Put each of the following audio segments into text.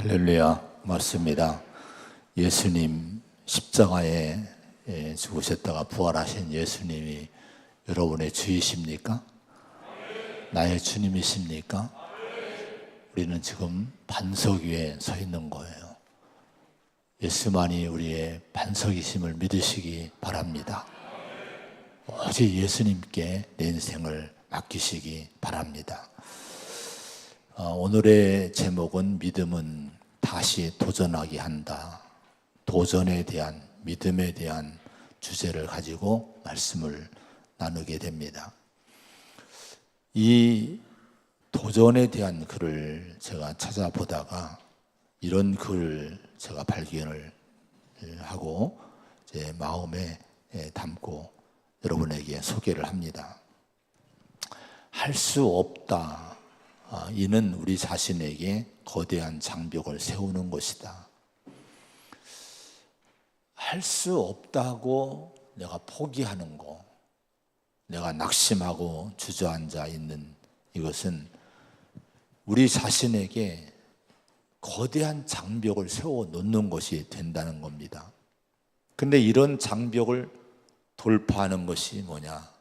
할렐루야, 맞습니다. 예수님 십자가에 죽으셨다가 부활하신 예수님이 여러분의 주이십니까? 나의 주님이십니까? 우리는 지금 반석 위에 서 있는 거예요. 예수만이 우리의 반석이심을 믿으시기 바랍니다. 오직 예수님께 내 인생을 맡기시기 바랍니다. 오늘의 제목은 믿음은 다시 도전하게 한다. 도전에 대한, 믿음에 대한 주제를 가지고 말씀을 나누게 됩니다. 이 도전에 대한 글을 제가 찾아보다가 이런 글을 제가 발견을 하고 제 마음에 담고 여러분에게 소개를 합니다. 할 수 없다. 이는 우리 자신에게 거대한 장벽을 세우는 것이다. 할 수 없다고 내가 포기하는 거, 내가 낙심하고 주저앉아 있는 이것은 우리 자신에게 거대한 장벽을 세워 놓는 것이 된다는 겁니다. 근데 이런 장벽을 돌파하는 것이 뭐냐?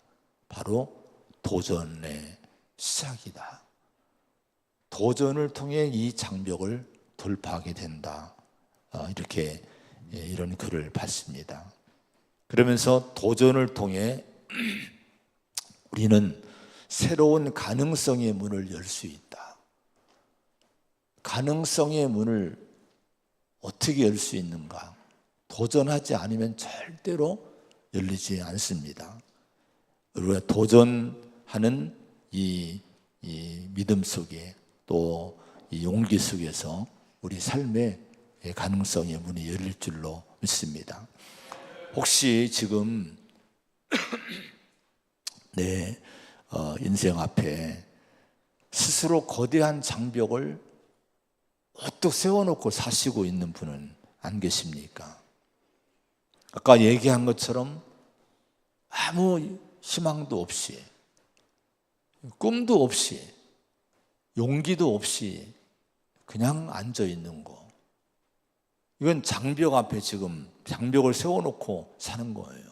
바로 도전의 시작이다. 도전을 통해 이 장벽을 돌파하게 된다. 이렇게 이런 글을 봤습니다. 그러면서 도전을 통해 우리는 새로운 가능성의 문을 열 수 있다. 가능성의 문을 어떻게 열 수 있는가? 도전하지 않으면 절대로 열리지 않습니다. 우리가 도전하는 이 믿음 속에 또 이 용기 속에서 우리 삶의 가능성의 문이 열릴 줄로 믿습니다. 혹시 지금 내 인생 앞에 스스로 거대한 장벽을 어떻게 세워놓고 사시고 있는 분은 안 계십니까? 아까 얘기한 것처럼 아무 희망도 없이, 꿈도 없이, 용기도 없이 그냥 앉아 있는 거. 이건 장벽 앞에 지금 장벽을 세워놓고 사는 거예요.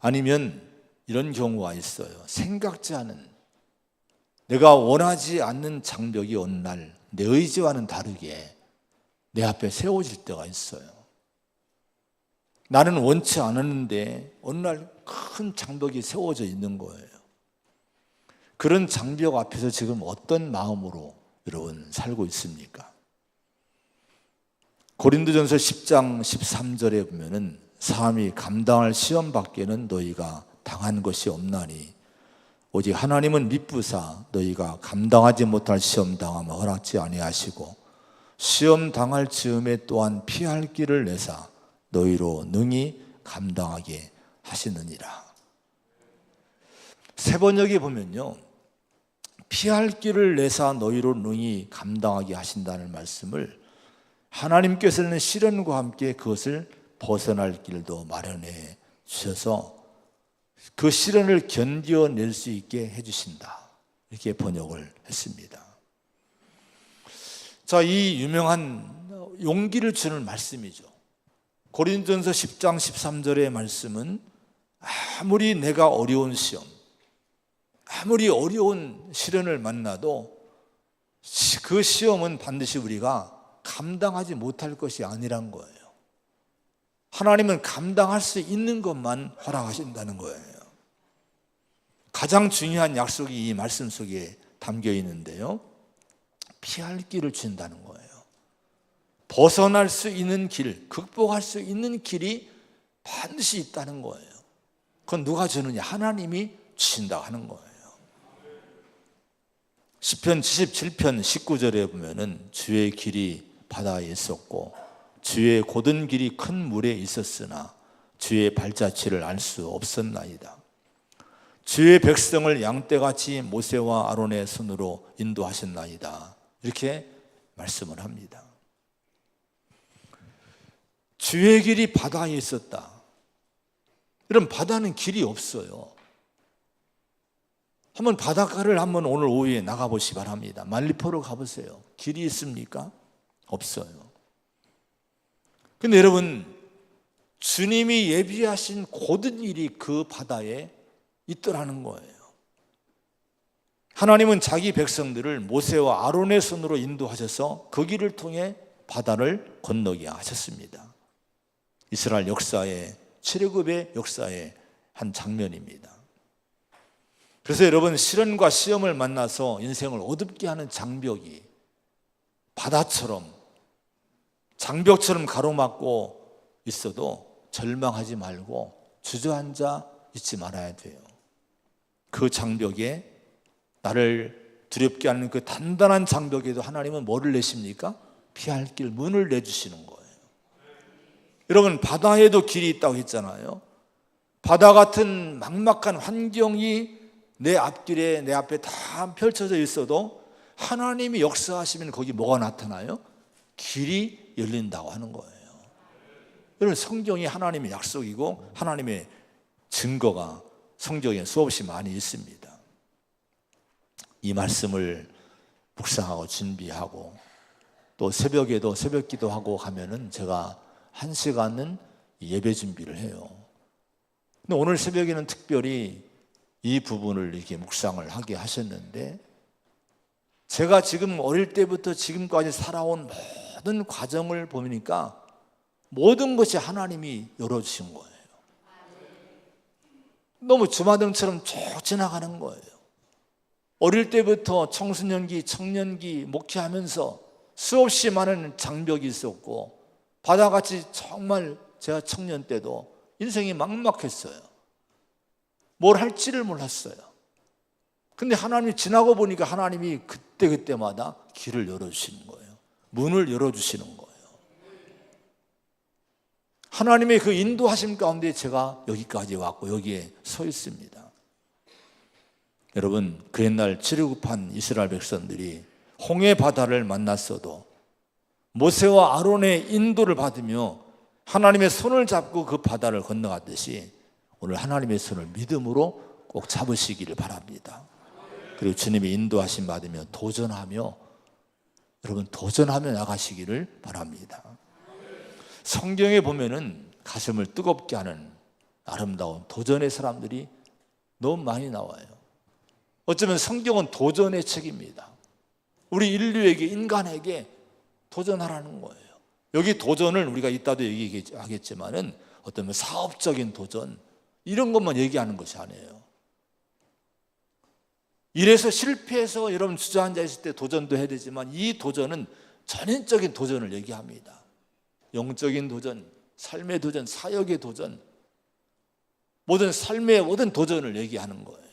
아니면 이런 경우가 있어요. 생각지 않은, 내가 원하지 않는 장벽이 어느 날 내 의지와는 다르게 내 앞에 세워질 때가 있어요. 나는 원치 않았는데 어느 날 큰 장벽이 세워져 있는 거예요. 그런 장벽 앞에서 지금 어떤 마음으로 여러분 살고 있습니까? 고린도전서 10장 13절에 보면은 사람이 감당할 시험 밖에는 너희가 당한 것이 없나니 오직 하나님은 미쁘사 너희가 감당하지 못할 시험 당함을 허락지 아니하시고 시험 당할 즈음에 또한 피할 길을 내사 너희로 능히 감당하게 하시느니라. 세 번역에 보면요, 피할 길을 내사 너희로 능히 감당하게 하신다는 말씀을 하나님께서는 시련과 함께 그것을 벗어날 길도 마련해 주셔서 그 시련을 견뎌낼 수 있게 해주신다. 이렇게 번역을 했습니다. 자, 이 유명한 용기를 주는 말씀이죠. 고린도전서 10장 13절의 말씀은 아무리 내가 어려운 시험, 아무리 어려운 시련을 만나도 그 시험은 반드시 우리가 감당하지 못할 것이 아니란 거예요. 하나님은 감당할 수 있는 것만 허락하신다는 거예요. 가장 중요한 약속이 이 말씀 속에 담겨 있는데요, 피할 길을 준다는 거예요. 벗어날 수 있는 길, 극복할 수 있는 길이 반드시 있다는 거예요. 그건 누가 주느냐? 하나님이 주신다 하는 거예요. 시편 77편 19절에 보면은 주의 길이 바다에 있었고 주의 곧은 길이 큰 물에 있었으나 주의 발자취를 알 수 없었나이다. 주의 백성을 양떼같이 모세와 아론의 손으로 인도하셨나이다. 이렇게 말씀을 합니다. 주의 길이 바다에 있었다. 이런 바다는 길이 없어요. 한번 바닷가를 한번 오늘 오후에 나가보시 바랍니다. 말리포로 가보세요. 길이 있습니까? 없어요. 근데 여러분, 주님이 예비하신 모든 일이 그 바다에 있더라는 거예요. 하나님은 자기 백성들을 모세와 아론의 손으로 인도하셔서 그 길을 통해 바다를 건너게 하셨습니다. 이스라엘 역사의 출애굽의 역사의 한 장면입니다. 그래서 여러분, 시련과 시험을 만나서 인생을 어둡게 하는 장벽이 바다처럼, 장벽처럼 가로막고 있어도 절망하지 말고 주저앉아 있지 말아야 돼요. 그 장벽에, 나를 두렵게 하는 그 단단한 장벽에도 하나님은 뭐를 내십니까? 피할 길, 문을 내주시는 거예요. 여러분, 바다에도 길이 있다고 했잖아요. 바다 같은 막막한 환경이 내 앞길에, 내 앞에 다 펼쳐져 있어도 하나님이 역사하시면 거기 뭐가 나타나요? 길이 열린다고 하는 거예요. 여러분, 성경이 하나님의 약속이고 하나님의 증거가 성경에 수없이 많이 있습니다. 이 말씀을 묵상하고 준비하고 또 새벽에도 새벽 기도하고 가면은 제가 1시간은 예배 준비를 해요. 근데 오늘 새벽에는 특별히 이 부분을 이렇게 묵상을 하게 하셨는데, 제가 지금 어릴 때부터 지금까지 살아온 모든 과정을 보니까 모든 것이 하나님이 열어주신 거예요. 너무 주마등처럼 쭉 지나가는 거예요. 어릴 때부터 청소년기, 청년기 목회하면서 수없이 많은 장벽이 있었고, 바다같이 정말 제가 청년 때도 인생이 막막했어요. 뭘 할지를 몰랐어요. 근데 하나님이 지나고 보니까 하나님이 그때그때마다 길을 열어주시는 거예요. 문을 열어주시는 거예요. 하나님의 그 인도하심 가운데 제가 여기까지 왔고 여기에 서 있습니다. 여러분, 그 옛날 출애굽한 이스라엘 백성들이 홍해 바다를 만났어도 모세와 아론의 인도를 받으며 하나님의 손을 잡고 그 바다를 건너갔듯이 오늘 하나님의 손을 믿음으로 꼭 잡으시기를 바랍니다. 그리고 주님의 인도하심 받으며 도전하며, 여러분, 도전하며 나가시기를 바랍니다. 성경에 보면은 가슴을 뜨겁게 하는 아름다운 도전의 사람들이 너무 많이 나와요. 어쩌면 성경은 도전의 책입니다. 우리 인류에게, 인간에게 도전하라는 거예요. 여기 도전을 우리가 이따도 얘기하겠지만은 어떤 사업적인 도전, 이런 것만 얘기하는 것이 아니에요. 이래서 실패해서 여러분 주저앉아 있을 때 도전도 해야 되지만, 이 도전은 전인적인 도전을 얘기합니다. 영적인 도전, 삶의 도전, 사역의 도전, 모든 삶의 모든 도전을 얘기하는 거예요.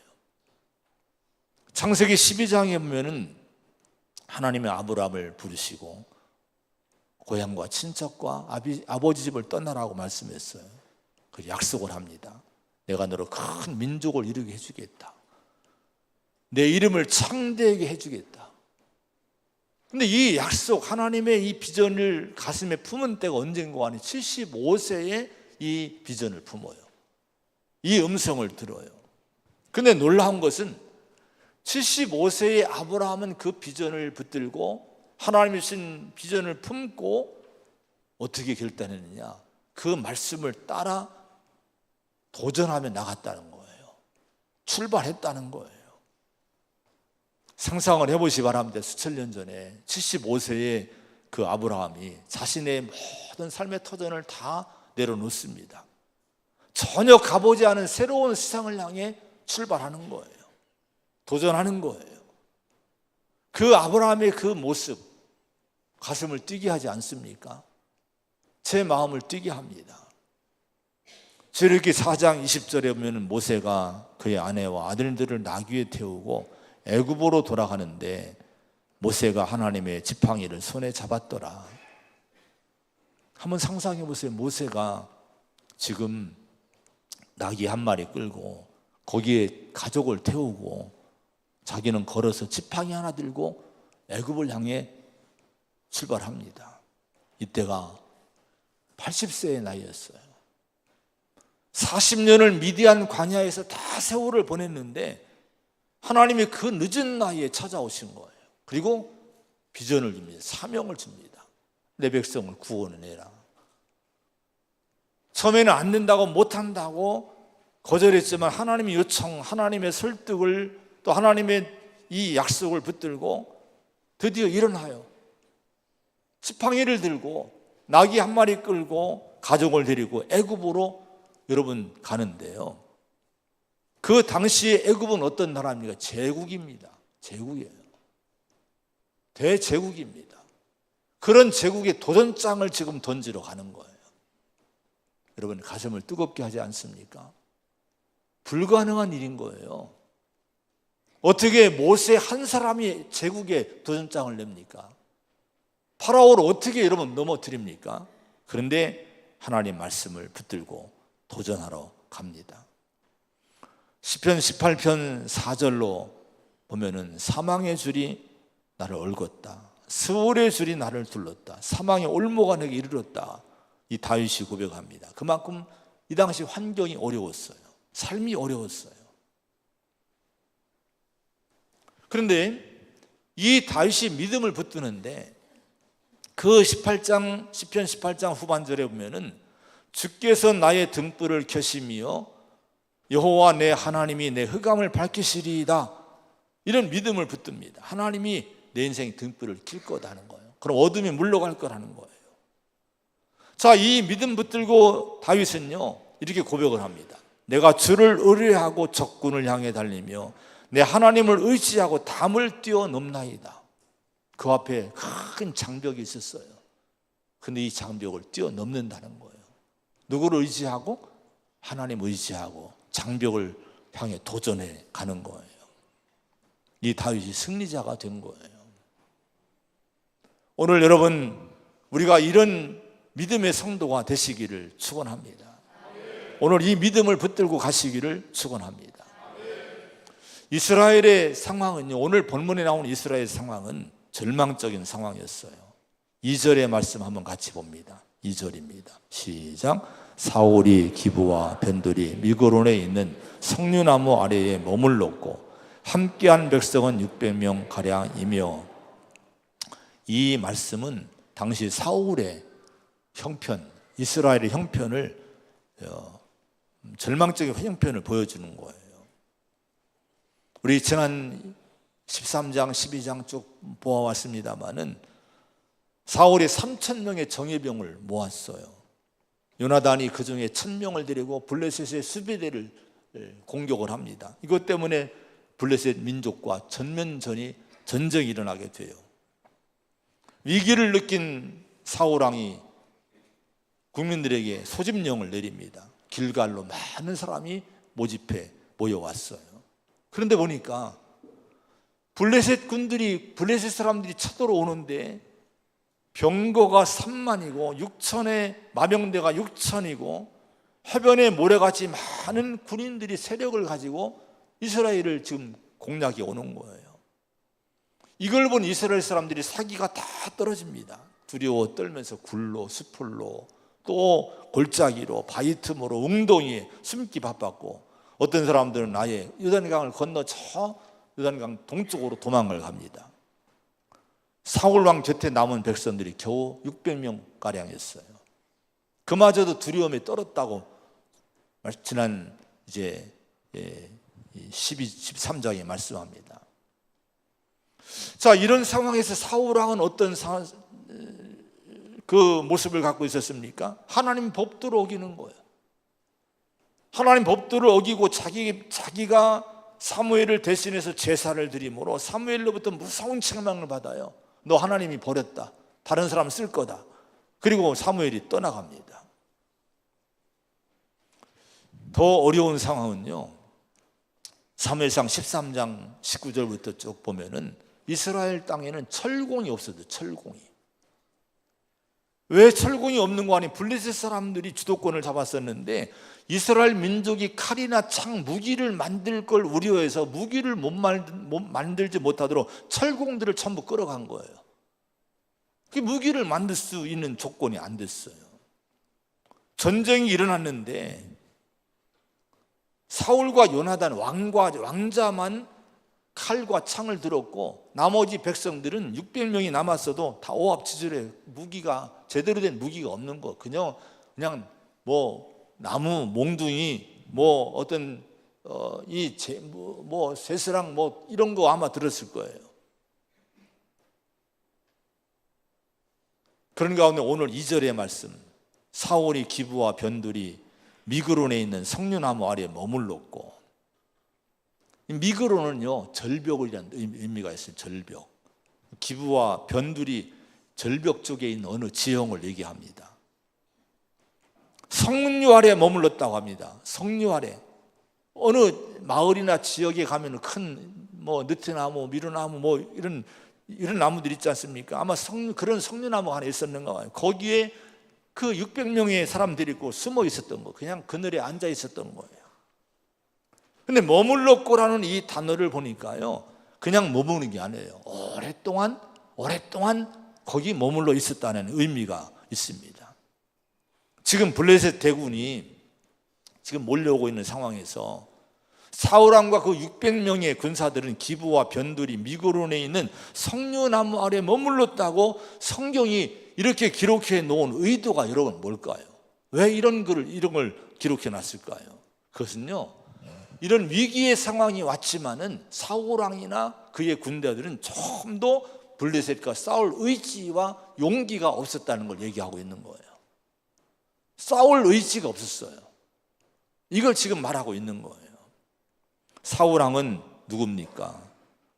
창세기 12장에 보면은 하나님의 아브라함을 부르시고 고향과 친척과 아버지 집을 떠나라고 말씀했어요. 그 약속을 합니다. 내가 너로 큰 민족을 이루게 해주겠다. 내 이름을 창대하게 해주겠다. 근데 이 약속, 하나님의 이 비전을 가슴에 품은 때가 언젠가 아니 75세에 이 비전을 품어요. 이 음성을 들어요. 근데 놀라운 것은 75세의 아브라함은 그 비전을 붙들고 하나님이 주신 비전을 품고 어떻게 결단했느냐? 그 말씀을 따라 도전하며 나갔다는 거예요. 출발했다는 거예요. 상상을 해보시기 바랍니다. 수천 년 전에 75세의 그 아브라함이 자신의 모든 삶의 터전을 다 내려놓습니다. 전혀 가보지 않은 새로운 세상을 향해 출발하는 거예요. 도전하는 거예요. 그 아브라함의 그 모습, 가슴을 뛰게 하지 않습니까? 제 마음을 뛰게 합니다. 출애굽기 4장 20절에 보면 모세가 그의 아내와 아들들을 나귀에 태우고 애굽으로 돌아가는데 모세가 하나님의 지팡이를 손에 잡았더라. 한번 상상해 보세요. 모세가 지금 나귀 한 마리 끌고 거기에 가족을 태우고 자기는 걸어서 지팡이 하나 들고 애굽을 향해 출발합니다. 이때가 80세의 나이였어요. 40년을 미디안 광야에서 다 세월을 보냈는데 하나님이 그 늦은 나이에 찾아오신 거예요. 그리고 비전을 줍니다. 사명을 줍니다. 내 백성을 구원해라. 처음에는 안 된다고 못한다고 거절했지만 하나님의 요청, 하나님의 설득을 또 하나님의 이 약속을 붙들고 드디어 일어나요. 지팡이를 들고 나귀 한 마리 끌고 가족을 데리고 애굽으로 여러분 가는데요. 그 당시에 애굽은 어떤 나라입니까? 제국입니다. 제국이에요. 대제국입니다. 그런 제국의 도전장을 지금 던지러 가는 거예요. 여러분 가슴을 뜨겁게 하지 않습니까? 불가능한 일인 거예요. 어떻게 모세 한 사람이 제국에 도전장을 냅니까? 파라오를 어떻게 여러분 넘어뜨립니까? 그런데 하나님 말씀을 붙들고 도전하러 갑니다. 시편 18편 4절로 보면은 사망의 줄이 나를 얽었다. 스올의 줄이 나를 둘렀다. 사망의 올무가 내게 이르렀다. 이 다윗이 고백합니다. 그만큼 이 당시 환경이 어려웠어요. 삶이 어려웠어요. 그런데 이 다윗이 믿음을 붙드는데 그 시편 18장 후반절에 보면은 주께서 나의 등불을 켜시며 여호와 내 하나님이 내 흑암을 밝히시리이다. 이런 믿음을 붙듭니다. 하나님이 내 인생의 등불을 킬 거다는 거예요. 그럼 어둠이 물러갈 거라는 거예요. 자, 이 믿음 붙들고 다윗은요 이렇게 고백을 합니다. 내가 주를 의뢰하고 적군을 향해 달리며 내 하나님을 의지하고 담을 뛰어넘나이다. 그 앞에 큰 장벽이 있었어요. 근데 이 장벽을 뛰어넘는다는 거예요. 누구를 의지하고? 하나님 의지하고 장벽을 향해 도전해 가는 거예요. 이 다윗이 승리자가 된 거예요. 오늘 여러분 우리가 이런 믿음의 성도가 되시기를 축원합니다. 오늘 이 믿음을 붙들고 가시기를 축원합니다. 이스라엘의 상황은요, 오늘 본문에 나오는 이스라엘 상황은 절망적인 상황이었어요. 2절의 말씀 한번 같이 봅니다. 2절입니다. 시작. 사울이 기브와 변돌이 미그론에 있는 석류나무 아래에 머물렀고 함께한 백성은 600명 가량이며, 이 말씀은 당시 사울의 형편, 이스라엘의 형편을 절망적인 형편을 보여주는 거예요. 우리 지난 13장, 12장 쭉 보아왔습니다마는 사울이 3,000명의 정예병을 모았어요. 요나단이 그 중에 1,000명을 데리고 블레셋의 수비대를 공격을 합니다. 이것 때문에 블레셋 민족과 전쟁이 일어나게 돼요. 위기를 느낀 사울왕이 국민들에게 소집령을 내립니다. 길갈로 많은 사람이 모집해 모여왔어요. 그런데 보니까 블레셋 사람들이 쳐들어오는데 병거가 3만이고 6천의 마병대가 6천이고 해변에 모래같이 많은 군인들이 세력을 가지고 이스라엘을 지금 공략해 오는 거예요. 이걸 본 이스라엘 사람들이 사기가 다 떨어집니다. 두려워 떨면서 굴로, 수풀로, 또 골짜기로, 바위 틈으로, 웅덩이에 숨기 바빴고, 어떤 사람들은 아예 요단강을 건너 저 요단강 동쪽으로 도망을 갑니다. 사울왕 곁에 남은 백성들이 겨우 600명가량이었어요. 그마저도 두려움에 떨었다고 지난 이제 13장에 말씀합니다. 자, 이런 상황에서 사울왕은 어떤 그 모습을 갖고 있었습니까? 하나님 법도를 어기는 거예요. 하나님 법도를 어기고 자기가 사무엘을 대신해서 제사를 드림으로 사무엘로부터 무서운 책망을 받아요. 너 하나님이 버렸다. 다른 사람 쓸 거다. 그리고 사무엘이 떠나갑니다. 더 어려운 상황은요, 사무엘상 13장 19절부터 쭉 보면은 이스라엘 땅에는 철공이 없어도 철공이. 왜 철공이 없는 거 아니? 블레셋 사람들이 주도권을 잡았었는데 이스라엘 민족이 칼이나 창, 무기를 만들 걸 우려해서 무기를 만들지 못하도록 철공들을 전부 끌어간 거예요. 그 무기를 만들 수 있는 조건이 안 됐어요. 전쟁이 일어났는데 사울과 요나단 왕자만 칼과 창을 들었고 나머지 백성들은 600명이 남았어도 다 오합지졸에 무기가 제대로 된 무기가 없는 거. 그냥 뭐 나무 몽둥이 뭐 어떤 쇠스랑 뭐 이런 거 아마 들었을 거예요. 그런 가운데 오늘 2절의 말씀, 사울이 기브와 변두리 미그론에 있는 석류나무 아래에 머물렀고, 미그론은요 절벽이라는 의미가 있어요. 절벽. 기브와 변두리 절벽 쪽에 있는 어느 지형을 얘기합니다. 석류 아래에 머물렀다고 합니다. 석류 아래. 어느 마을이나 지역에 가면 큰 뭐 느티나무, 미루나무 뭐 이런 나무들 있지 않습니까? 아마 그런 석류나무 하나 있었는가 봐요. 거기에 그 600명의 사람들이 있고 숨어 있었던 거, 그냥 그늘에 앉아 있었던 거예요. 근데 머물렀고라는 이 단어를 보니까요, 그냥 머무는 게 아니에요. 오랫동안 거기 머물러 있었다는 의미가 있습니다. 지금 블레셋 대군이 지금 몰려오고 있는 상황에서 사울왕과 그 600명의 군사들은 기브와 변두리 미그론에 있는 석류나무 아래 머물렀다고 성경이 이렇게 기록해 놓은 의도가 여러분 뭘까요? 왜 이런 걸 기록해 놨을까요? 그것은요, 이런 위기의 상황이 왔지만은 사울왕이나 그의 군대들은 좀 더 블레셋과 싸울 의지와 용기가 없었다는 걸 얘기하고 있는 거예요. 싸울 의지가 없었어요. 이걸 지금 말하고 있는 거예요. 사울왕은 누굽니까?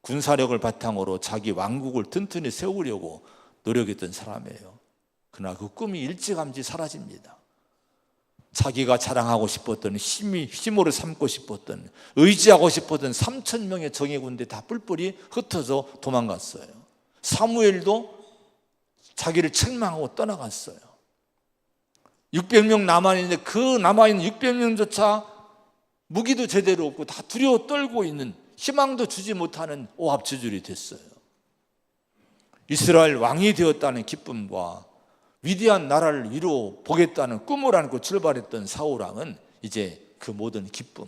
군사력을 바탕으로 자기 왕국을 튼튼히 세우려고 노력했던 사람이에요. 그러나 그 꿈이 일찌감치 사라집니다. 자기가 자랑하고 싶었던 힘으로 삼고 싶었던 의지하고 싶었던 3,000명의 정예군대 다 뿔뿔이 흩어져 도망갔어요. 사무엘도 자기를 책망하고 떠나갔어요. 600명 남아있는데 그 남아있는 600명조차 무기도 제대로 없고 다 두려워 떨고 있는, 희망도 주지 못하는 오합지졸이 됐어요. 이스라엘 왕이 되었다는 기쁨과 위대한 나라를 이루어 보겠다는 꿈을 안고 출발했던 사울왕은 이제 그 모든 기쁨,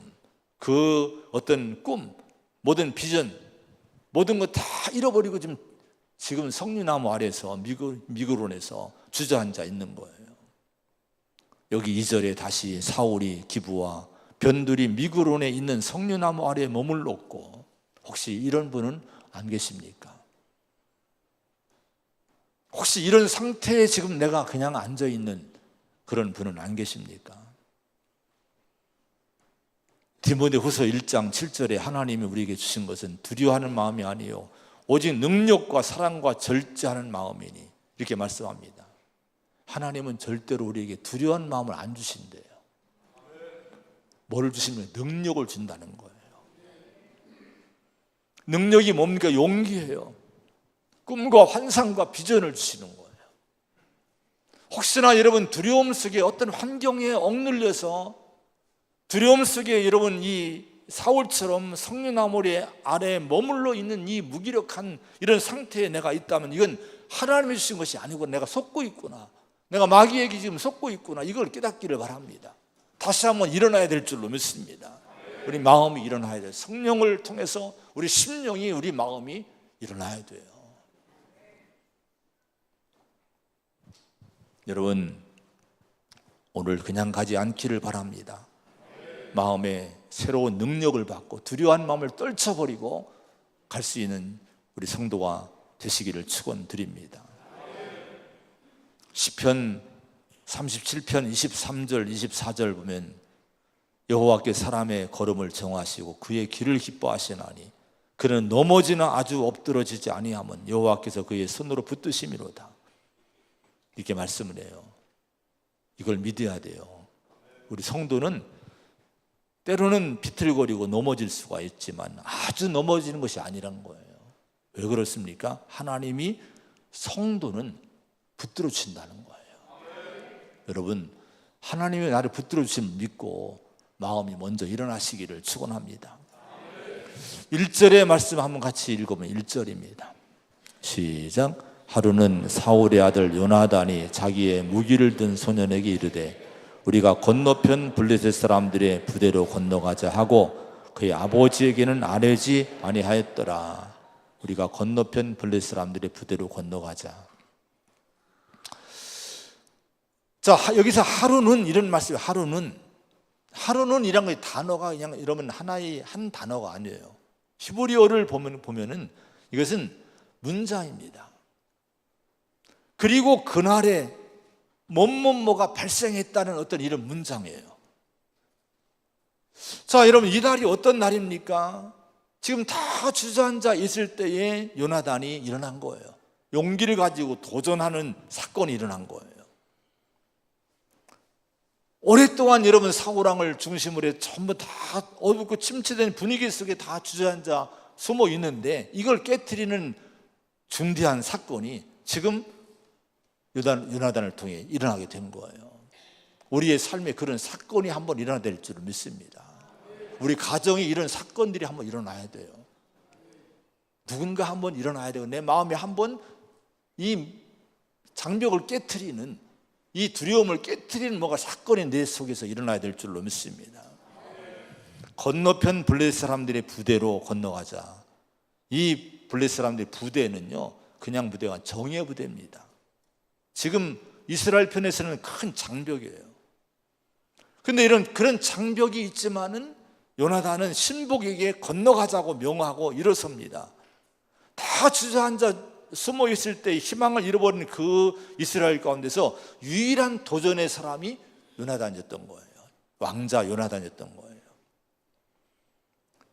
그 어떤 꿈, 모든 비전, 모든 거 다 잃어버리고 지금 석류나무 아래서 미그론에서 주저앉아 있는 거예요. 여기 2절에 다시 사울이 기브와 변두리 미그론에 있는 석류나무 아래에 머물렀고, 혹시 이런 분은 안 계십니까? 혹시 이런 상태에 지금 내가 그냥 앉아있는 그런 분은 안 계십니까? 디모데후서 1장 7절에 하나님이 우리에게 주신 것은 두려워하는 마음이 아니요 오직 능력과 사랑과 절제하는 마음이니, 이렇게 말씀합니다. 하나님은 절대로 우리에게 두려워하는 마음을 안 주신대요. 뭐를 주시면 능력을 준다는 거예요. 능력이 뭡니까? 용기예요. 꿈과 환상과 비전을 주시는 거예요. 혹시나 여러분 두려움 속에 어떤 환경에 억눌려서 두려움 속에 여러분 이 사울처럼 석류나무 아래에 머물러 있는 이 무기력한 이런 상태에 내가 있다면 이건 하나님이 주신 것이 아니고 내가 속고 있구나, 내가 마귀에게 지금 속고 있구나, 이걸 깨닫기를 바랍니다. 다시 한번 일어나야 될 줄로 믿습니다. 우리 마음이 일어나야 돼요. 성령을 통해서 우리 심령이, 우리 마음이 일어나야 돼요. 여러분, 오늘 그냥 가지 않기를 바랍니다. 마음에 새로운 능력을 받고 두려워한 마음을 떨쳐버리고 갈 수 있는 우리 성도가 되시기를 축원드립니다. 시편 37편 23절 24절 보면 여호와께 사람의 걸음을 정하시고 그의 길을 기뻐하시나니 그는 넘어지나 아주 엎드러지지 아니하면 여호와께서 그의 손으로 붙드심이로다, 이렇게 말씀을 해요. 이걸 믿어야 돼요. 우리 성도는 때로는 비틀거리고 넘어질 수가 있지만 아주 넘어지는 것이 아니란 거예요. 왜 그렇습니까? 하나님이 성도는 붙들어 주신다는 거예요. 여러분, 하나님이 나를 붙들어 주심을 믿고 마음이 먼저 일어나시기를 축원합니다. 1절의 말씀 한번 같이 읽어보면 1절입니다. 시작. 하루는 사울의 아들 요나단이 자기의 무기를 든 소년에게 이르되 우리가 건너편 블레셋 사람들의 부대로 건너가자 하고 그의 아버지에게는 아뢰지 아니하였더라. 우리가 건너편 블레 사람들의 부대로 건너가자. 자, 여기서 하루는 이런 말씀이에요. 하루는 이란 거 단어가 그냥 이러면 하나의 한 단어가 아니에요. 히브리어를 보면은 이것은 문장입니다. 그리고 그날에 뭐뭐뭐가 발생했다는 어떤 이런 문장이에요. 자, 여러분, 이 날이 어떤 날입니까? 지금 다 주저앉아 있을 때에 요나단이 일어난 거예요. 용기를 가지고 도전하는 사건이 일어난 거예요. 오랫동안 여러분 사우랑을 중심으로 해서 전부 다 어둡고 침체된 분위기 속에 다 주저앉아 숨어 있는데 이걸 깨트리는 중대한 사건이 지금 요나단을 통해 일어나게 된 거예요. 우리의 삶에 그런 사건이 한번 일어나야 될 줄 믿습니다. 우리 가정에 이런 사건들이 한번 일어나야 돼요. 누군가 한번 일어나야 되고 내 마음에 한번 이 장벽을 깨트리는, 이 두려움을 깨트리는 뭐가 사건이 내 속에서 일어나야 될 줄로 믿습니다. 건너편 블레 사람들의 부대로 건너가자. 이 블레 사람들의 부대는요, 그냥 부대가 정예 부대입니다. 지금 이스라엘 편에서는 큰 장벽이에요. 근데 그런 장벽이 있지만은 요나단은 신복에게 건너가자고 명하고 일어섭니다. 다 주저앉아 숨어 있을 때 희망을 잃어버린 그 이스라엘 가운데서 유일한 도전의 사람이 요나단이었던 거예요. 왕자 요나단이었던 거예요.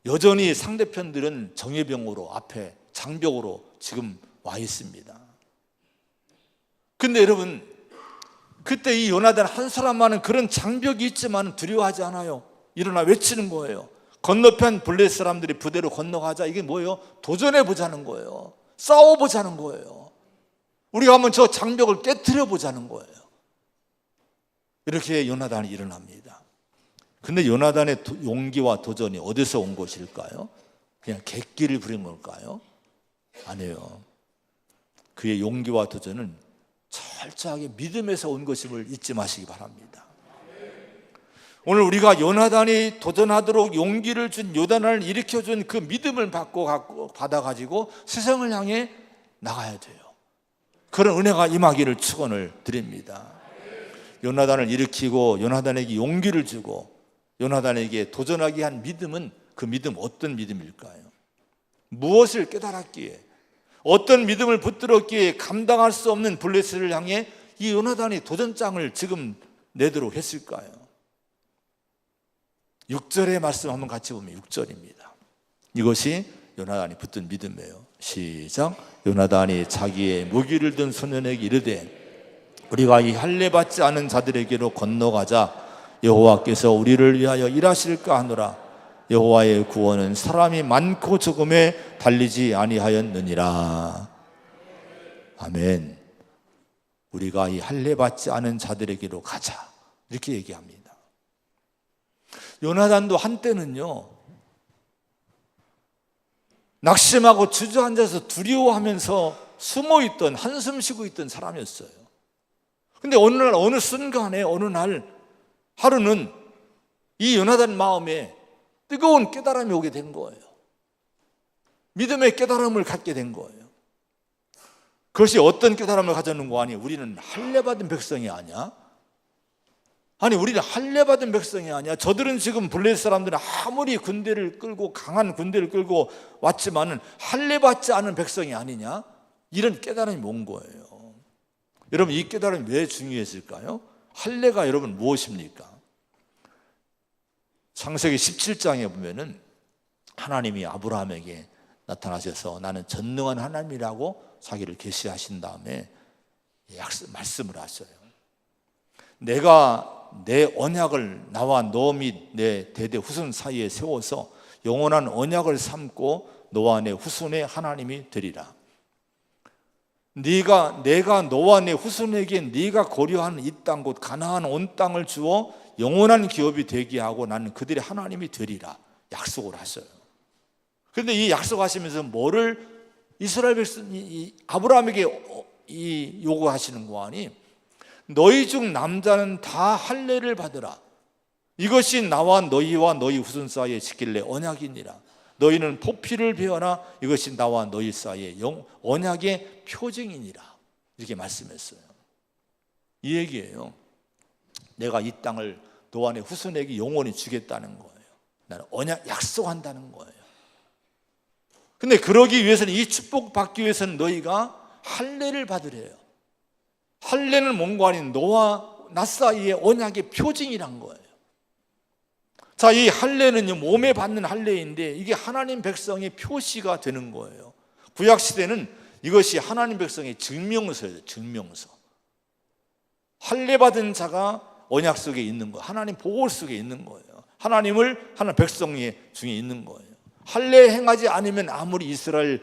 여전히 상대편들은 정예병으로 앞에 장벽으로 지금 와 있습니다. 근데 여러분, 그때 이 요나단 한 사람만은 그런 장벽이 있지만 두려워하지 않아요. 일어나 외치는 거예요. 건너편 블레 사람들이 부대로 건너가자. 이게 뭐예요? 도전해보자는 거예요. 싸워보자는 거예요. 우리가 한번 저 장벽을 깨트려 보자는 거예요. 이렇게 요나단이 일어납니다. 근데 요나단의 용기와 도전이 어디서 온 것일까요? 그냥 객기를 부린 걸까요? 아니에요. 그의 용기와 도전은 철저하게 믿음에서 온 것임을 잊지 마시기 바랍니다. 오늘 우리가 요나단이 도전하도록 용기를 준, 요나단을 일으켜준 그 믿음을 받아가지고 세상을 향해 나가야 돼요. 그런 은혜가 임하기를 축원을 드립니다. 요나단을 일으키고 요나단에게 용기를 주고 요나단에게 도전하게 한 믿음은, 그 믿음 어떤 믿음일까요? 무엇을 깨달았기에, 어떤 믿음을 붙들었기에 감당할 수 없는 블레셋을 향해 이 요나단이 도전장을 지금 내도록 했을까요? 6절의 말씀 한번 같이 보면 6절입니다. 이것이 요나단이 붙든 믿음이에요. 시작. 요나단이 자기의 무기를 든 소년에게 이르되 우리가 이 할례 받지 않은 자들에게로 건너가자. 여호와께서 우리를 위하여 일하실까 하노라. 여호와의 구원은 사람이 많고 적음에 달리지 아니하였느니라. 아멘. 우리가 이 할례 받지 않은 자들에게로 가자, 이렇게 얘기합니다. 요나단도 한때는요, 낙심하고 주저앉아서 두려워하면서 숨어있던, 한숨 쉬고 있던 사람이었어요. 근데 어느 날, 어느 순간에, 어느 날 하루는 이 요나단 마음에 뜨거운 깨달음이 오게 된 거예요. 믿음의 깨달음을 갖게 된 거예요. 그것이 어떤 깨달음을 가졌는 거 아니? 우리는 할례 받은 백성이 아니야? 아니, 우리는 할례 받은 백성이 아니야? 저들은 지금 블레셋 사람들은 아무리 군대를 끌고, 강한 군대를 끌고 왔지만은 할례 받지 않은 백성이 아니냐? 이런 깨달음이 온 거예요. 여러분, 이 깨달음이 왜 중요했을까요? 할례가 여러분 무엇입니까? 창세기 17장에 보면은 하나님이 아브라함에게 나타나셔서 나는 전능한 하나님이라고 자기를 계시하신 다음에 말씀을 하셔요. 내가 내 언약을 나와 너 및 내 대대 후손 사이에 세워서 영원한 언약을 삼고 너와 내 후손의 하나님이 되리라. 내가 너와 내 후손에게 네가 고려하는 이 땅 곧 가나안 온 땅을 주어 영원한 기업이 되게 하고 나는 그들의 하나님이 되리라 약속을 하셔요. 그런데 이 약속하시면서 뭐를 이스라엘 백성이 아브라함에게 요구하시는 거 아니? 너희 중 남자는 다 할례를 받으라. 이것이 나와 너희와 너희 후손 사이에 지킬래 언약이니라. 너희는 포피를 베어라. 이것이 나와 너희 사이에 언약의 표징이니라. 이렇게 말씀했어요. 이 얘기예요. 내가 이 땅을 너와 내 후손에게 영원히 주겠다는 거예요. 나는 언약 약속한다는 거예요. 근데 그러기 위해서는, 이 축복 받기 위해서는 너희가 할례를 받으래요. 할례는 뭔가 아닌 너와 나 사이의 언약의 표징이란 거예요. 자, 이 할례는요, 몸에 받는 할례인데 이게 하나님 백성의 표시가 되는 거예요. 구약 시대는 이것이 하나님 백성의 증명서예요. 증명서. 할례 받은 자가 언약 속에 있는 거예요. 하나님 보호 속에 있는 거예요. 하나님을 하나님 백성 중에 있는 거예요. 할례 행하지 않으면 아무리 이스라엘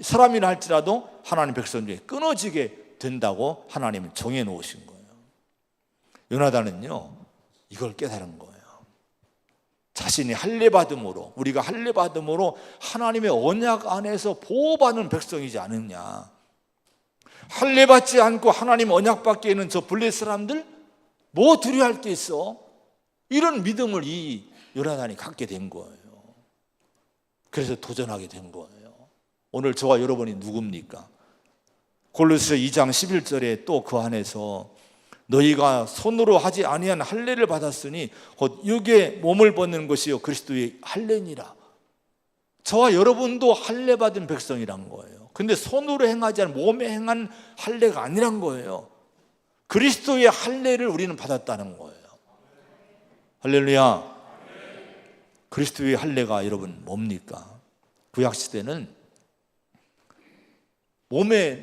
사람이라 할지라도 하나님 백성 중에 끊어지게 된다고 하나님은 정해 놓으신 거예요. 요나단은요, 이걸 깨달은 거예요. 자신이 할례 받음으로, 우리가 할례 받음으로 하나님의 언약 안에서 보호받는 백성이지 않느냐. 할례 받지 않고 하나님 언약 받게 있는 저 블레 사람들 뭐 두려워할 게 있어? 이런 믿음을 이 요나단이 갖게 된 거예요. 그래서 도전하게 된 거예요. 오늘 저와 여러분이 누굽니까? 골로새 2장 11절에 또 그 안에서 너희가 손으로 하지 아니한 할례를 받았으니 곧 육의 몸을 벗는 것이요 그리스도의 할례니라. 저와 여러분도 할례 받은 백성이란 거예요. 근데 손으로 행하지 않은 몸에 행한 할례가 아니란 거예요. 그리스도의 할례를 우리는 받았다는 거예요. 할렐루야. 그리스도의 할례가 여러분 뭡니까? 구약 시대는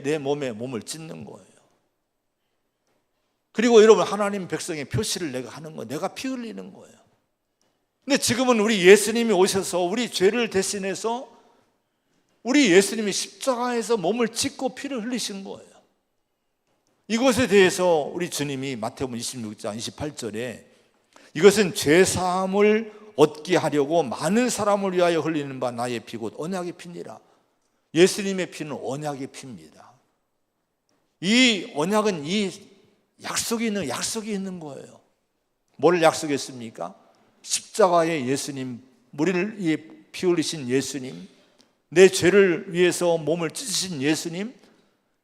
내 몸에 몸을 찢는 거예요. 그리고 여러분, 하나님 백성의 표시를 내가 하는 거예요. 내가 피 흘리는 거예요. 근데 지금은 우리 예수님이 오셔서 우리 죄를 대신해서 우리 예수님이 십자가에서 몸을 찢고 피를 흘리신 거예요. 이것에 대해서 우리 주님이 마태복음 26장 28절에 이것은 죄사함을 얻게 하려고 많은 사람을 위하여 흘리는 바 나의 피 곧 언약의 피니라. 예수님의 피는 언약의 피입니다. 이 언약은 이 약속이 있는 거예요. 뭘 약속했습니까? 십자가의 예수님, 우리를 위해 피 흘리신 예수님, 내 죄를 위해서 몸을 찢으신 예수님,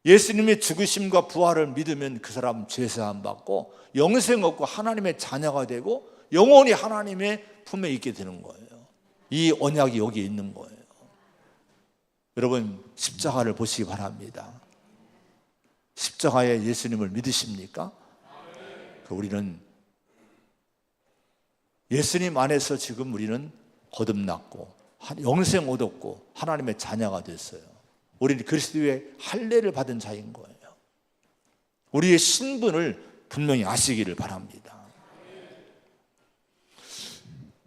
예수님의 죽으심과 부활을 믿으면 그 사람 죄사함 받고 영생 얻고 하나님의 자녀가 되고 영원히 하나님의 품에 있게 되는 거예요. 이 언약이 여기 있는 거예요. 여러분, 십자가를 보시기 바랍니다. 십자가의 예수님을 믿으십니까? 우리는 예수님 안에서 지금 우리는 거듭났고 영생 얻었고 하나님의 자녀가 됐어요. 우리는 그리스도의 할례를 받은 자인 거예요. 우리의 신분을 분명히 아시기를 바랍니다.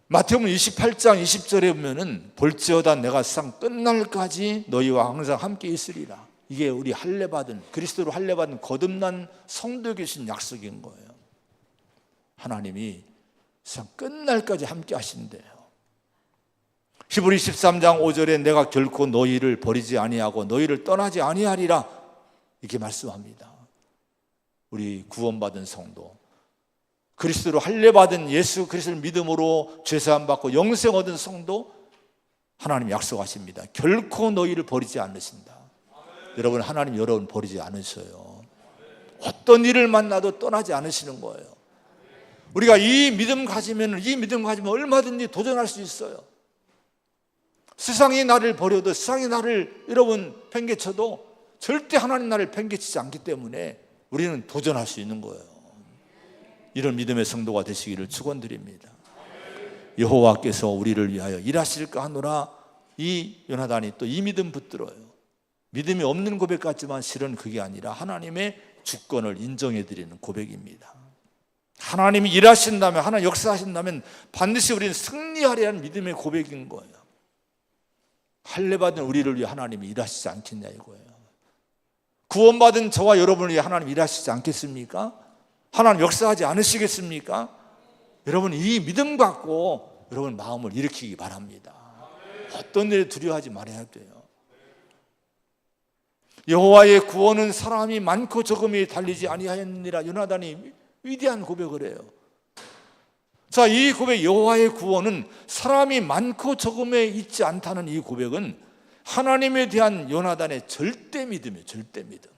마태복음 28장 20절에 보면은 볼지어다 내가 세상 끝날까지 너희와 항상 함께 있으리라. 이게 우리 할례받은, 그리스도로 할례받은 거듭난 성도에게 주신 약속인 거예요. 하나님이 세상 끝날까지 함께 하신대요. 히브리 13장 5절에 내가 결코 너희를 버리지 아니하고 너희를 떠나지 아니하리라 이렇게 말씀합니다. 우리 구원받은 성도, 그리스도로 할례받은 예수 그리스도를 믿음으로 죄사함 받고 영생 얻은 성도, 하나님 약속하십니다. 결코 너희를 버리지 않으신다. 여러분, 하나님 여러분 버리지 않으셔요. 어떤 일을 만나도 떠나지 않으시는 거예요. 우리가 이 믿음 가지면 얼마든지 도전할 수 있어요. 세상이 나를 버려도, 세상이 나를 여러분 팽개쳐도 절대 하나님 나를 팽개치지 않기 때문에 우리는 도전할 수 있는 거예요. 이런 믿음의 성도가 되시기를 축원드립니다. 여호와께서 우리를 위하여 일하실까 하노라. 이 요나단이 또 이 믿음 붙들어요. 믿음이 없는 고백 같지만 실은 그게 아니라 하나님의 주권을 인정해 드리는 고백입니다. 하나님이 일하신다면, 하나님 역사하신다면 반드시 우리는 승리하려 하는 믿음의 고백인 거예요. 할례받은 우리를 위해 하나님이 일하시지 않겠냐 이거예요. 구원받은 저와 여러분을 위해 하나님 일하시지 않겠습니까? 하나님 역사하지 않으시겠습니까? 여러분, 이 믿음 갖고 여러분 마음을 일으키기 바랍니다. 어떤 일을 두려워하지 말아야 돼요. 여호와의 구원은 사람이 많고 적음이 달리지 아니하였느니라. 요나단이 위대한 고백을 해요. 자, 이 고백, 여호와의 구원은 사람이 많고 적음에 있지 않다는 이 고백은 하나님에 대한 요나단의 절대 믿음이에요. 절대 믿음.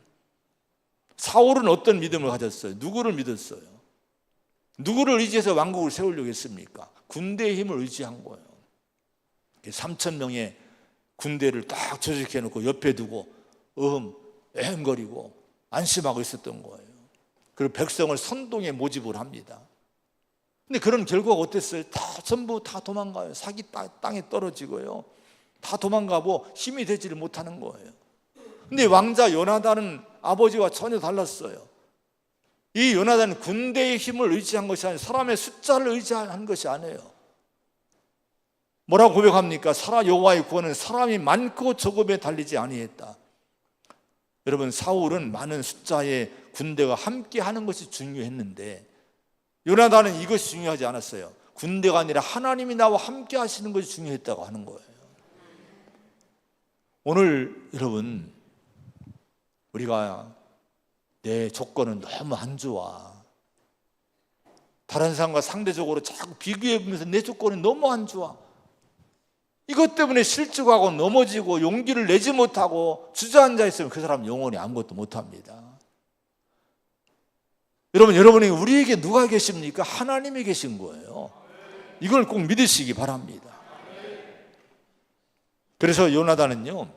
사울은 어떤 믿음을 가졌어요? 누구를 믿었어요? 누구를 의지해서 왕국을 세우려고 했습니까? 군대의 힘을 의지한 거예요. 3,000명의 군대를 딱 조직해 놓고 옆에 두고 애흥거리고 안심하고 있었던 거예요. 그리고 백성을 선동에 모집을 합니다. 근데 그런 결과가 어땠어요? 전부 다 도망가요. 사기 땅에 떨어지고요. 다 도망가고 힘이 되지를 못하는 거예요. 근데 왕자 요나단은 아버지와 전혀 달랐어요. 이 요나단은 군대의 힘을 의지한 것이 아니라 사람의 숫자를 의지한 것이 아니에요. 뭐라고 고백합니까? 여호와의 구원은 사람이 많고 적음에 달리지 아니했다. 여러분, 사울은 많은 숫자의 군대가 함께 하는 것이 중요했는데 요나단은 이것이 중요하지 않았어요. 군대가 아니라 하나님이 나와 함께 하시는 것이 중요했다고 하는 거예요. 오늘 여러분, 우리가 내 조건은 너무 안 좋아, 다른 사람과 상대적으로 자꾸 비교해보면서 내 조건이 너무 안 좋아, 이것 때문에 실족하고 넘어지고 용기를 내지 못하고 주저앉아 있으면 그 사람은 영원히 아무것도 못합니다. 여러분이 우리에게 누가 계십니까? 하나님이 계신 거예요. 이걸 꼭 믿으시기 바랍니다. 그래서 요나단은요,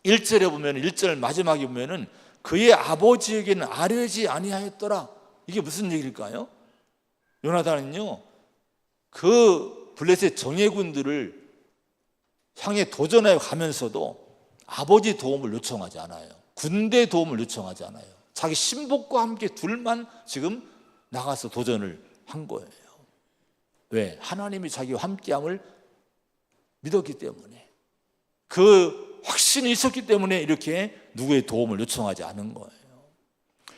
1절에 보면, 1절 마지막에 보면은 그의 아버지에게는 아뢰지 아니하였더라. 이게 무슨 얘기일까요? 요나단은요, 그 블레셋 정예군들을 향해 도전해 가면서도 아버지 도움을 요청하지 않아요. 군대 도움을 요청하지 않아요. 자기 신복과 함께 둘만 지금 나가서 도전을 한 거예요. 왜? 하나님이 자기와 함께함을 믿었기 때문에, 그 확신이 있었기 때문에 이렇게 누구의 도움을 요청하지 않은 거예요.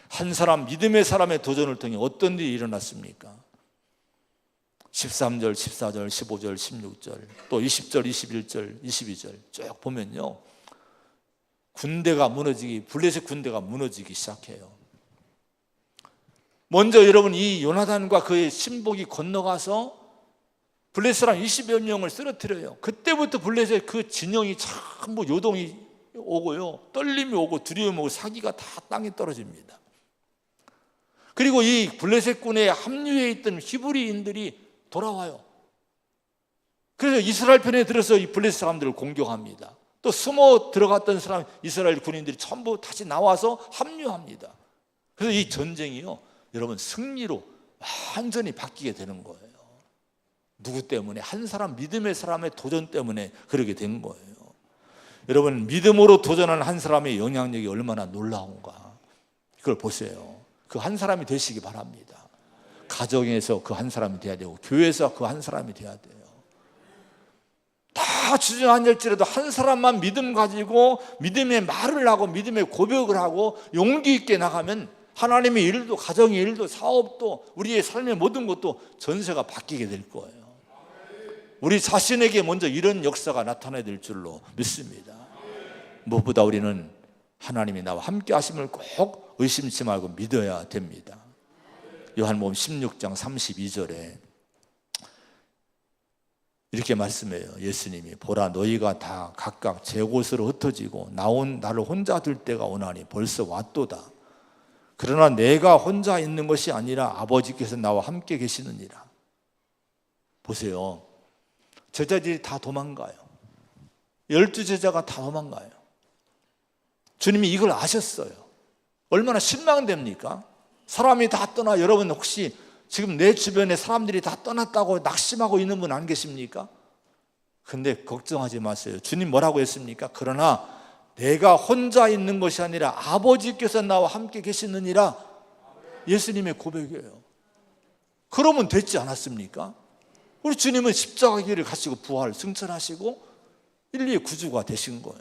한 사람, 믿음의 사람의 도전을 통해 어떤 일이 일어났습니까? 13절, 14절, 15절, 16절, 또 20절, 21절, 22절 쭉 보면요, 블레셋 군대가 무너지기 시작해요. 먼저 여러분, 이 요나단과 그의 신복이 건너가서 블레셋 사람 20여 명을 쓰러뜨려요. 그때부터 블레셋 그 진영이 전부 요동이 오고요, 떨림이 오고 두려움이 오고 사기가 다 땅에 떨어집니다. 그리고 이 블레셋 군에 합류해 있던 히브리인들이 돌아와요. 그래서 이스라엘 편에 들어서 이 블레셋 사람들을 공격합니다. 또 숨어 들어갔던 사람, 이스라엘 군인들이 전부 다시 나와서 합류합니다. 그래서 이 전쟁이요, 여러분, 승리로 완전히 바뀌게 되는 거예요. 누구 때문에? 한 사람, 믿음의 사람의 도전 때문에 그렇게 된 거예요. 여러분, 믿음으로 도전한 한 사람의 영향력이 얼마나 놀라운가, 그걸 보세요. 그 한 사람이 되시기 바랍니다. 가정에서 그 한 사람이 돼야 되고, 교회에서 그 한 사람이 돼야 돼요. 다 주저앉을지라도 한 사람만 믿음 가지고 믿음의 말을 하고 믿음의 고백을 하고 용기 있게 나가면 하나님의 일도, 가정의 일도, 사업도, 우리의 삶의 모든 것도 전세가 바뀌게 될 거예요. 우리 자신에게 먼저 이런 역사가 나타나야 될 줄로 믿습니다. 무엇보다 우리는 하나님이 나와 함께 하심을 꼭 의심치 말고 믿어야 됩니다. 요한복음 16장 32절에 이렇게 말씀해요. 예수님이, 보라, 너희가 다 각각 제 곳으로 흩어지고 나를 혼자 둘 때가 오나니 벌써 왔도다. 그러나 내가 혼자 있는 것이 아니라 아버지께서 나와 함께 계시느니라. 보세요, 제자들이 다 도망가요. 12제자가 다 도망가요. 주님이 이걸 아셨어요. 얼마나 실망됩니까? 사람이 다 떠나, 여러분 혹시 지금 내 주변에 사람들이 다 떠났다고 낙심하고 있는 분 안 계십니까? 근데 걱정하지 마세요. 주님 뭐라고 했습니까? 그러나 내가 혼자 있는 것이 아니라 아버지께서 나와 함께 계시느니라. 예수님의 고백이에요. 그러면 됐지 않았습니까? 우리 주님은 십자가 길을 가시고 부활 승천하시고 인류의 구주가 되신 거예요.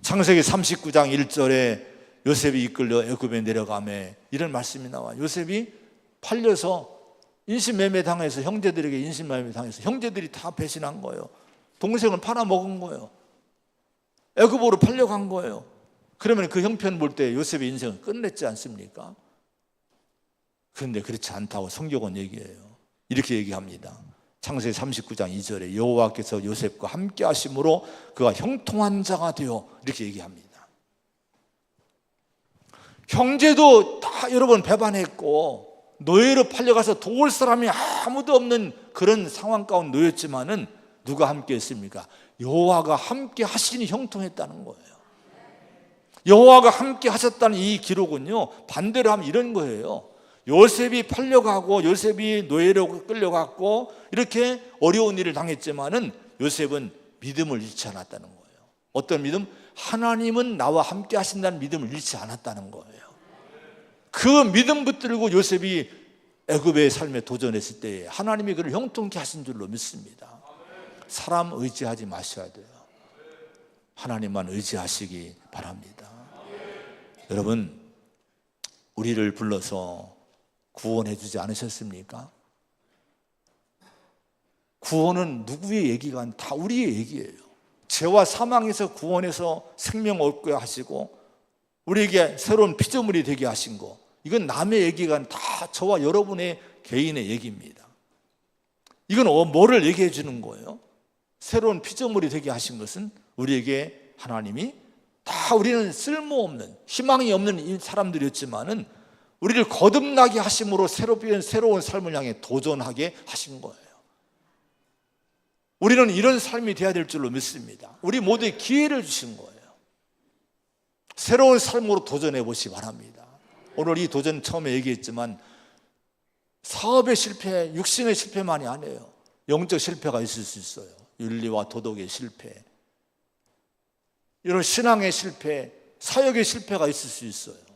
창세기 39장 1절에 요셉이 이끌려 애굽에 내려가매 이런 말씀이 나와요. 요셉이 팔려서 인신매매 당해서, 형제들에게 인신매매 당해서 형제들이 다 배신한 거예요. 동생을 팔아먹은 거예요. 애굽으로 팔려간 거예요. 그러면 그 형편 볼 때 요셉의 인생을 끝냈지 않습니까? 그런데 그렇지 않다고 성경은 얘기해요. 이렇게 얘기합니다. 창세기 39장 2절에 여호와께서 요셉과 함께 하심으로 그가 형통한 자가 되어, 이렇게 얘기합니다. 형제도 다 여러분 배반했고 노예로 팔려가서 도울 사람이 아무도 없는 그런 상황 가운데 놓였지만은 누가 함께 했습니까? 여호와가 함께 하시니 형통했다는 거예요. 여호와가 함께 하셨다는 이 기록은요, 반대로 하면 이런 거예요. 요셉이 팔려가고 요셉이 노예로 끌려갔고 이렇게 어려운 일을 당했지만은 요셉은 믿음을 잃지 않았다는 거예요. 어떤 믿음? 하나님은 나와 함께 하신다는 믿음을 잃지 않았다는 거예요. 그 믿음 붙들고 요셉이 애굽의 삶에 도전했을 때 하나님이 그를 형통케 하신 줄로 믿습니다. 사람 의지하지 마셔야 돼요. 하나님만 의지하시기 바랍니다. 여러분, 우리를 불러서 구원해 주지 않으셨습니까? 구원은 누구의 얘기가 아니라 다 우리의 얘기예요. 죄와 사망에서 구원해서 생명 얻게 하시고 우리에게 새로운 피조물이 되게 하신 거, 이건 남의 얘기가 아니라 다 저와 여러분의 개인의 얘기입니다. 이건 뭐를 얘기해 주는 거예요? 새로운 피조물이 되게 하신 것은 우리에게 하나님이 다, 우리는 쓸모없는 희망이 없는 사람들이었지만은 우리를 거듭나게 하심으로 새로운 삶을 향해 도전하게 하신 거예요. 우리는 이런 삶이 되어야 될 줄로 믿습니다. 우리 모두에 기회를 주신 거예요. 새로운 삶으로 도전해 보시기 바랍니다. 오늘 이 도전 처음에 얘기했지만 사업의 실패, 육신의 실패만이 아니에요. 영적 실패가 있을 수 있어요. 윤리와 도덕의 실패, 이런 신앙의 실패, 사역의 실패가 있을 수 있어요.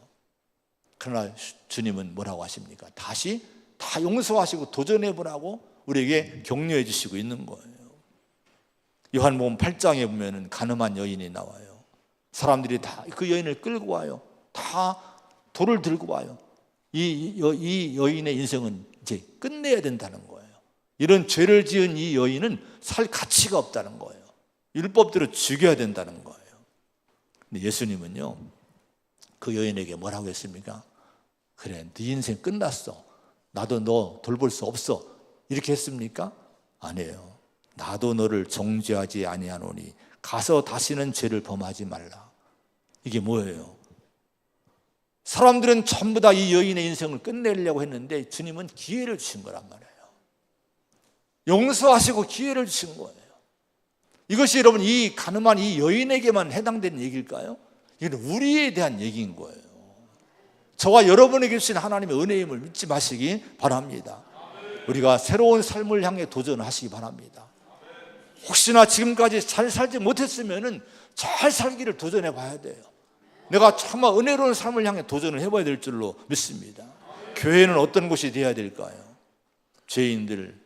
그러나 주님은 뭐라고 하십니까? 다시 다 용서하시고 도전해 보라고 우리에게 격려해 주시고 있는 거예요. 요한복음 8장에 보면은 가늠한 여인이 나와요. 사람들이 다 그 여인을 끌고 와요. 다 돌을 들고 와요. 이 여인의 인생은 이제 끝내야 된다는 거예요. 이런 죄를 지은 이 여인은 살 가치가 없다는 거예요. 율법대로 죽여야 된다는 거예요. 근데 예수님은요, 그 여인에게 뭐라고 했습니까? 그래, 네 인생 끝났어. 나도 너 돌볼 수 없어. 이렇게 했습니까? 아니에요. 나도 너를 정죄하지 아니하노니 가서 다시는 죄를 범하지 말라. 이게 뭐예요? 사람들은 전부 다 이 여인의 인생을 끝내려고 했는데 주님은 기회를 주신 거란 말이에요. 용서하시고 기회를 주신 거예요. 이것이 여러분 이 가늠한 이 여인에게만 해당되는 얘기일까요? 이건 우리에 대한 얘기인 거예요. 저와 여러분에게 주신 하나님의 은혜임을 믿지 마시기 바랍니다. 우리가 새로운 삶을 향해 도전하시기 바랍니다. 혹시나 지금까지 잘 살지 못했으면 잘 살기를 도전해 봐야 돼요. 내가 정말 은혜로운 삶을 향해 도전을 해봐야 될 줄로 믿습니다. 교회는 어떤 곳이 되어야 될까요? 죄인들,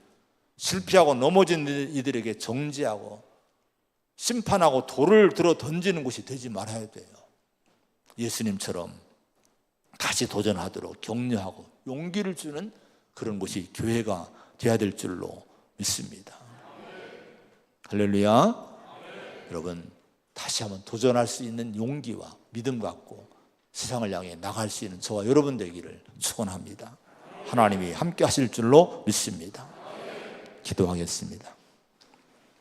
실패하고 넘어진 이들에게 정죄하고 심판하고 돌을 들어 던지는 곳이 되지 말아야 돼요. 예수님처럼 다시 도전하도록 격려하고 용기를 주는 그런 곳이 교회가 되어야 될 줄로 믿습니다. 할렐루야. 여러분, 다시 한번 도전할 수 있는 용기와 믿음 갖고 세상을 향해 나갈 수 있는 저와 여러분 되기를 축원합니다. 하나님이 함께 하실 줄로 믿습니다. 기도하겠습니다.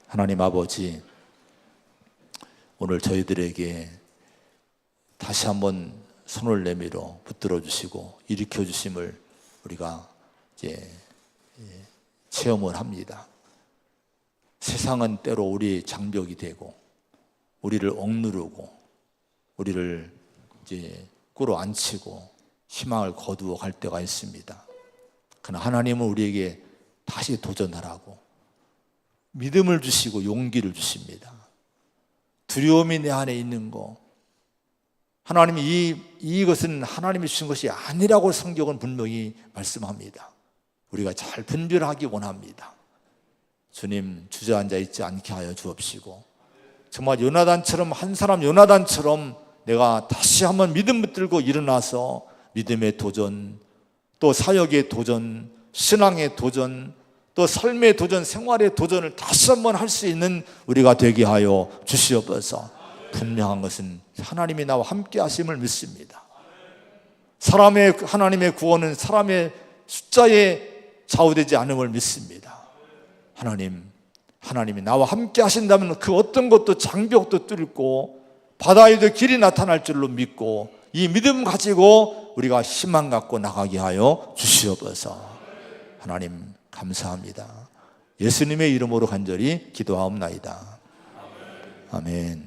하나님 아버지, 오늘 저희들에게 다시 한번 손을 내밀어 붙들어 주시고 일으켜 주심을 우리가 이제 체험을 합니다. 세상은 때로 우리의 장벽이 되고 우리를 억누르고 우리를 이제 끌어안치고 희망을 거두어 갈 때가 있습니다. 그러나 하나님은 우리에게 다시 도전하라고 믿음을 주시고 용기를 주십니다. 두려움이 내 안에 있는 거, 하나님이 이것은 하나님이 주신 것이 아니라고 성경은 분명히 말씀합니다. 우리가 잘 분별하기 원합니다. 주님, 주저앉아 있지 않게 하여 주옵시고 정말 요나단처럼, 한 사람 요나단처럼 내가 다시 한번 믿음 붙들고 일어나서 믿음의 도전, 또 사역의 도전, 신앙의 도전, 또 삶의 도전, 생활의 도전을 다시 한번 할 수 있는 우리가 되게 하여 주시옵소서. 분명한 것은 하나님이 나와 함께 하심을 믿습니다. 하나님의 구원은 사람의 숫자에 좌우되지 않음을 믿습니다. 하나님이 나와 함께 하신다면 그 어떤 것도 장벽도 뚫고 바다에도 길이 나타날 줄로 믿고 이 믿음 가지고 우리가 희망 갖고 나가게 하여 주시옵소서. 하나님 감사합니다. 예수님의 이름으로 간절히 기도하옵나이다. 아멘.